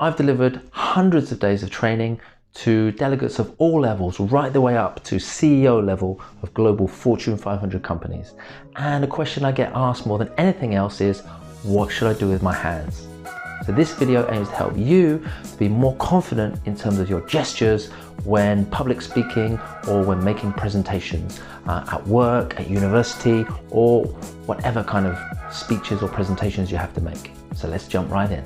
I've delivered hundreds of days of training to delegates of all levels, right the way up to CEO level of global Fortune 500 companies. And a question I get asked more than anything else is, what should I do with my hands? So this video aims to help you to be more confident in terms of your gestures when public speaking or when making presentations at work, at university, or whatever kind of speeches or presentations you have to make. So let's jump right in.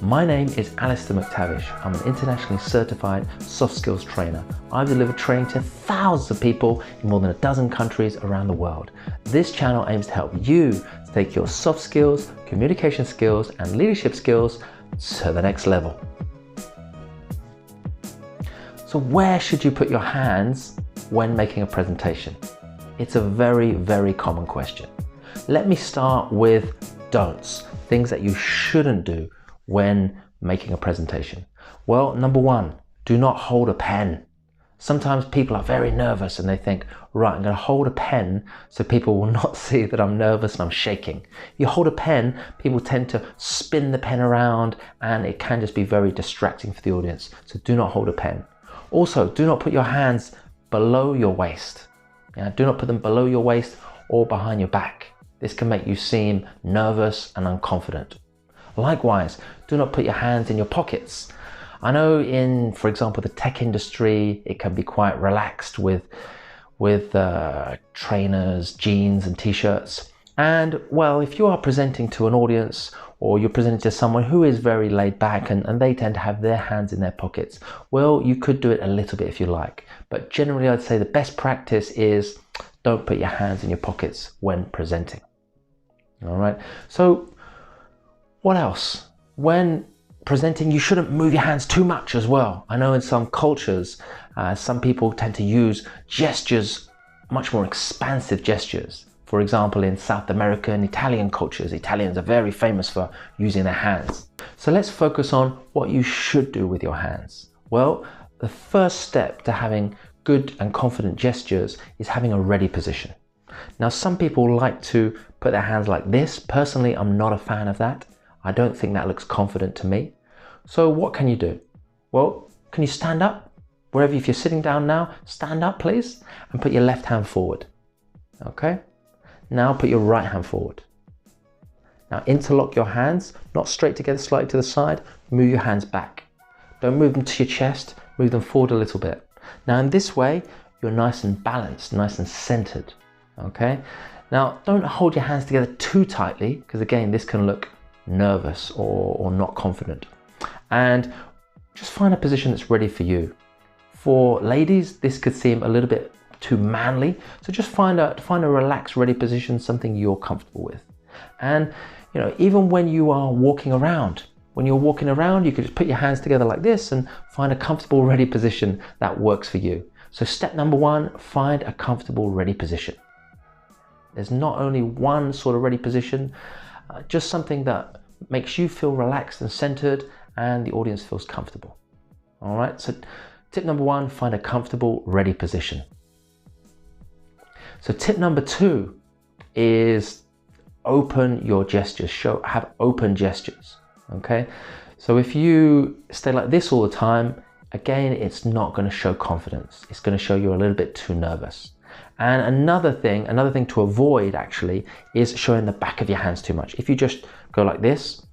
My name is Alastair McTavish. I'm an internationally certified soft skills trainer. I've delivered training to thousands of people in more than a dozen countries around the world. This channel aims to help you to take your soft skills, communication skills, and leadership skills to the next level. So where should you put your hands when making a presentation? It's a very, very common question. Let me start with don'ts, things that you shouldn't do when making a presentation. Well, number one, do not hold a pen. Sometimes people are very nervous and they think, right, I'm going to hold a pen so people will not see that I'm nervous and I'm shaking. You hold a pen, people tend to spin the pen around and it can just be very distracting for the audience. So do not hold a pen. Also, do not put your hands below your waist. Do not put them below your waist or behind your back. This can make you seem nervous and unconfident. Likewise, do not put your hands in your pockets. I know in, for example, the tech industry, it can be quite relaxed with trainers, jeans and t-shirts. And well, if you are presenting to an audience or you're presenting to someone who is very laid back and they tend to have their hands in their pockets, well, you could do it a little bit if you like. But generally, I'd say the best practice is don't put your hands in your pockets when presenting. All right. So what else? When presenting, you shouldn't move your hands too much as well. I know in some cultures, some people tend to use gestures, much more expansive gestures. For example, in South American, Italian cultures, Italians are very famous for using their hands. So let's focus on what you should do with your hands. Well, the first step to having good and confident gestures is having a ready position. Now, some people like to put their hands like this. Personally, I'm not a fan of that. I don't think that looks confident to me. So what can you do? Well, can you stand up? Wherever, if you're sitting down now, stand up please and put your left hand forward. Okay? Now put your right hand forward. Now interlock your hands, not straight together, slightly to the side. Move your hands back. Don't move them to your chest, move them forward a little bit. Now in this way, you're nice and balanced, nice and centered. Okay? Now don't hold your hands together too tightly because again, this can look nervous or not confident. And just find a position that's ready for you. For ladies, this could seem a little bit too manly, so just find a relaxed, ready position, something you're comfortable with. And you know, even when you are walking around, you could just put your hands together like this and find a comfortable, ready position that works for you. So step number one, find a comfortable, ready position. There's not only one sort of ready position, just something that makes you feel relaxed and centered and the audience feels comfortable. All right, so tip number one, find a comfortable, ready position. So tip number two is open your gestures, have open gestures, okay? So if you stay like this all the time, again, it's not gonna show confidence. It's gonna show you're a little bit too nervous. And another thing to avoid actually is showing the back of your hands too much. If you just go like this,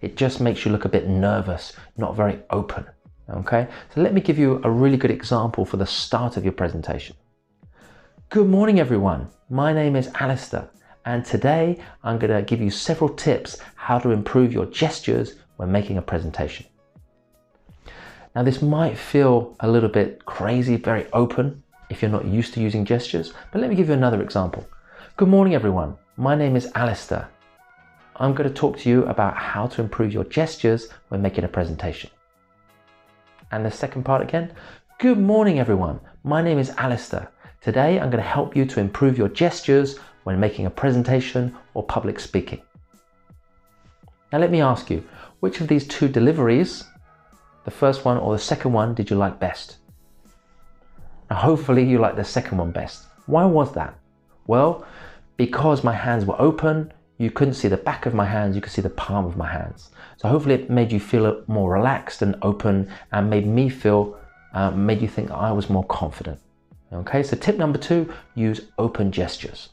it just makes you look a bit nervous, not very open, okay? So let me give you a really good example for the start of your presentation. Good morning, everyone. My name is Alastair, and today I'm gonna give you several tips how to improve your gestures when making a presentation. Now this might feel a little bit crazy, very open if you're not used to using gestures, but let me give you another example. Good morning everyone, my name is Alastair. I'm going to talk to you about how to improve your gestures when making a presentation. And the second part again, good morning everyone, my name is Alastair. Today I'm going to help you to improve your gestures when making a presentation or public speaking. Now let me ask you, which of these two deliveries, the first one or the second one, did you like best? Now hopefully you like the second one best. Why was that? Well, because my hands were open, you couldn't see the back of my hands, you could see the palm of my hands. So hopefully it made you feel more relaxed and open, and made me feel, made you think I was more confident. Okay, so tip number 2, use open gestures.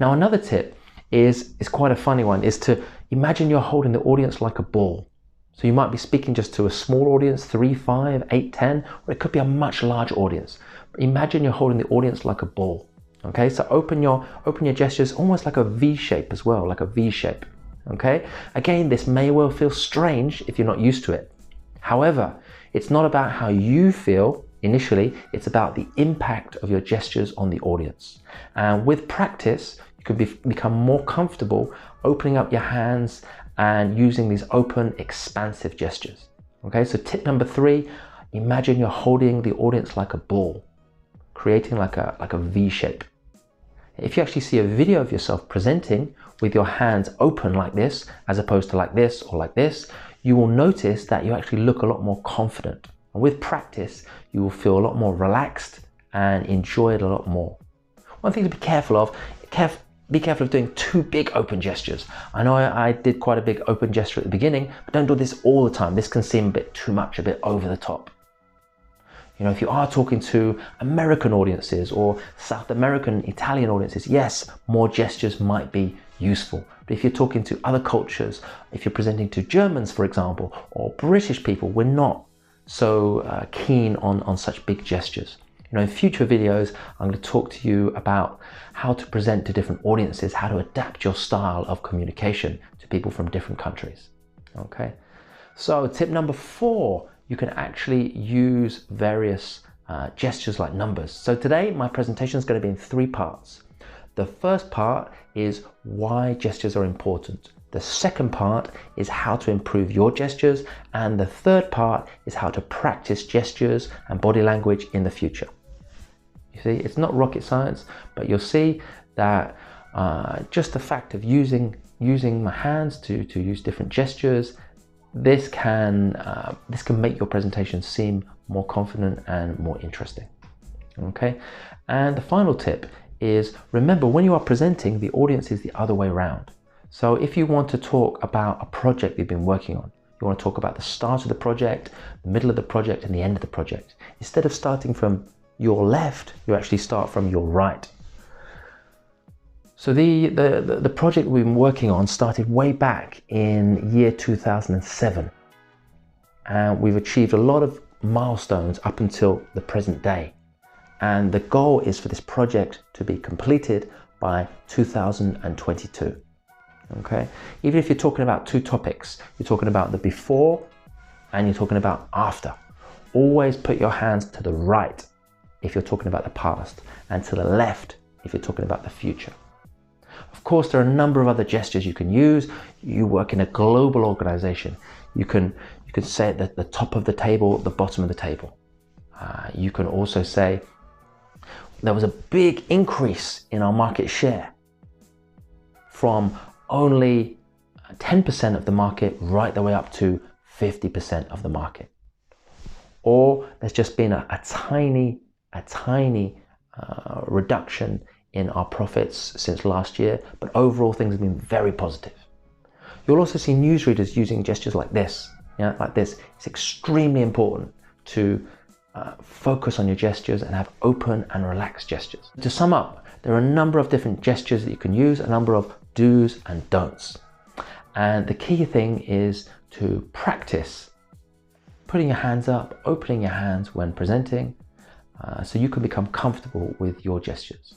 Now another tip is quite a funny one, is to imagine you're holding the audience like a ball. So you might be speaking just to a small audience, 3, 5, 8, 10, or it could be a much larger audience. But imagine you're holding the audience like a ball. Okay, so open your gestures almost like a V shape as well, like a V shape. Okay, again, this may well feel strange if you're not used to it. However, it's not about how you feel initially, it's about the impact of your gestures on the audience. And with practice, you can become more comfortable opening up your hands and using these open, expansive gestures. Okay, so tip number 3, imagine you're holding the audience like a ball, creating like a V shape. If you actually see a video of yourself presenting with your hands open like this, as opposed to like this or like this, you will notice that you actually look a lot more confident. And with practice, you will feel a lot more relaxed and enjoy it a lot more. One thing to be careful of, be careful of doing too big open gestures. I know I did quite a big open gesture at the beginning, but don't do this all the time. This can seem a bit too much, a bit over the top. You know, if you are talking to American audiences or South American, Italian audiences, yes, more gestures might be useful. But if you're talking to other cultures, if you're presenting to Germans, for example, or British people, we're not so keen on such big gestures. You know, in future videos, I'm going to talk to you about how to present to different audiences, how to adapt your style of communication to people from different countries. Okay, so tip number 4, you can actually use various gestures like numbers. So today, my presentation is going to be in 3 parts. The first part is why gestures are important. The second part is how to improve your gestures. And the third part is how to practice gestures and body language in the future. You see, it's not rocket science, but you'll see that just the fact of using my hands to use different gestures, this can make your presentation seem more confident and more interesting. Okay, and the final tip is, remember, when you are presenting, the audience is the other way around. So if you want to talk about a project you've been working on, you want to talk about the start of the project, the middle of the project, and the end of the project. Instead of starting from your left, you actually start from your right. So the project we've been working on started way back in year 2007. And we've achieved a lot of milestones up until the present day. And the goal is for this project to be completed by 2022. Okay, even if you're talking about 2 topics, you're talking about the before and you're talking about after. Always put your hands to the right if you're talking about the past, and to the left if you're talking about the future. Of course, there are a number of other gestures you can use. You work in a global organization. You can say at the top of the table, the bottom of the table. You can also say, there was a big increase in our market share from only 10% of the market right the way up to 50% of the market. Or there's just been a tiny reduction in our profits since last year, but overall things have been very positive. You'll also see newsreaders using gestures like this, like this. It's extremely important to focus on your gestures and have open and relaxed gestures. To sum up, there are a number of different gestures that you can use, a number of do's and don'ts. And the key thing is to practice putting your hands up, opening your hands when presenting, so you can become comfortable with your gestures.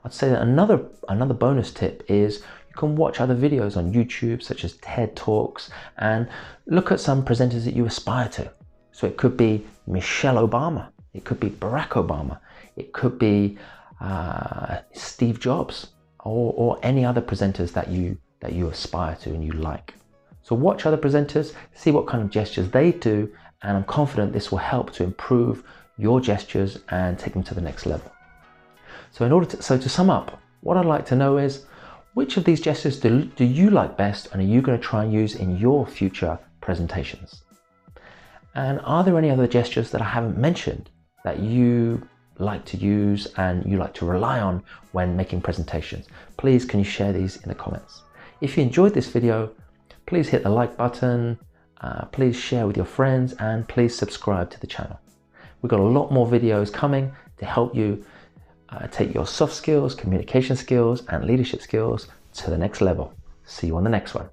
I'd say that another bonus tip is you can watch other videos on YouTube, such as TED Talks, and look at some presenters that you aspire to. So it could be Michelle Obama, it could be Barack Obama, it could be Steve Jobs, or any other presenters that you aspire to and you like. So watch other presenters, see what kind of gestures they do, and I'm confident this will help to improve your gestures and take them to the next level. So to sum up, what I'd like to know is, which of these gestures do you like best, and are you going to try and use in your future presentations? And are there any other gestures that I haven't mentioned that you like to use and you like to rely on when making presentations? Please, can you share these in the comments? If you enjoyed this video, please hit the like button, please share with your friends, and please subscribe to the channel. We've got a lot more videos coming to help you take your soft skills, communication skills, and leadership skills to the next level. See you on the next one.